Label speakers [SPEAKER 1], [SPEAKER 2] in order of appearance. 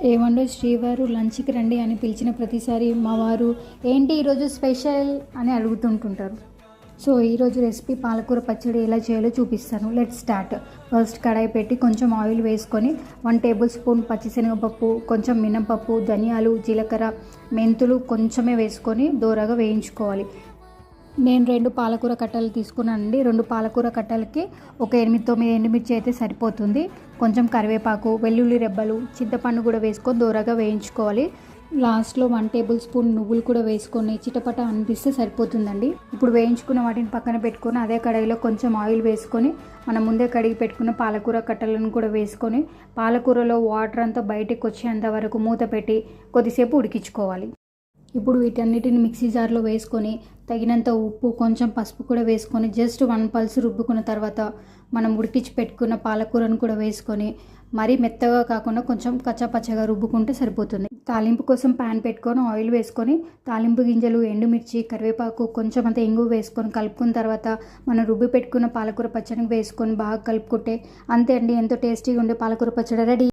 [SPEAKER 1] ఏమండో శ్రీవారు లంచ్కి రండి అని పిలిచిన ప్రతిసారి మా వారు ఏంటి ఈరోజు స్పెషల్ అని అడుగుతుంటుంటారు. సో ఈరోజు రెసిపీ పాలకూర పచ్చడి ఎలా చేయాలో చూపిస్తాను. Let's start. ఫస్ట్ కడాయి పెట్టి కొంచెం ఆయిల్ వేసుకొని 1 టేబుల్ స్పూన్ పచ్చిశనగపప్పు, కొంచెం మినపప్పు, ధనియాలు, జీలకర్ర, మెంతులు కొంచెమే వేసుకొని దోరగా వేయించుకోవాలి. నేను 2 పాలకూర కట్టలు తీసుకున్నానండి. 2 పాలకూర కట్టలకి ఒక 8-9 ఎండుమిర్చి అయితే సరిపోతుంది. కొంచెం కరివేపాకు, వెల్లుల్లి రెబ్బలు, చింతపండు కూడా వేసుకొని దోరగా వేయించుకోవాలి. లాస్ట్లో 1 టేబుల్ స్పూన్ నువ్వులు కూడా వేసుకొని చిటపట అనిపిస్తే సరిపోతుందండి. ఇప్పుడు వేయించుకున్న వాటిని పక్కన పెట్టుకొని అదే కడాయిలో కొంచెం ఆయిల్ వేసుకొని మనం ముందే కడిగి పెట్టుకున్న పాలకూర కట్టలను కూడా వేసుకొని పాలకూరలో వాటర్ అంతా బయటకు వచ్చేంత వరకు మూత పెట్టి కొద్దిసేపు ఉడికించుకోవాలి. ఇప్పుడు వీటన్నిటిని మిక్సీ జార్లో వేసుకొని తగినంత ఉప్పు, కొంచెం పసుపు కూడా వేసుకొని జస్ట్ 1 పల్స్ రుబ్బుకున్న తర్వాత మనం ఉడికించి పెట్టుకున్న పాలకూరను కూడా వేసుకొని మరీ మెత్తగా కాకుండా కొంచెం కచ్చాపచ్చగా రుబ్బుకుంటే సరిపోతుంది. తాలింపు కోసం ప్యాన్ పెట్టుకొని ఆయిల్ వేసుకొని తాలింపు గింజలు, ఎండుమిర్చి, కరివేపాకు, కొంచెం అంత ఇంగు వేసుకొని కలుపుకున్న తర్వాత మనం రుబ్బి పెట్టుకున్న పాలకూర పచ్చడిని వేసుకొని బాగా కలుపుకుంటే అంతే అండి, ఎంతో టేస్టీగా ఉండే పాలకూర పచ్చడి రెడీ.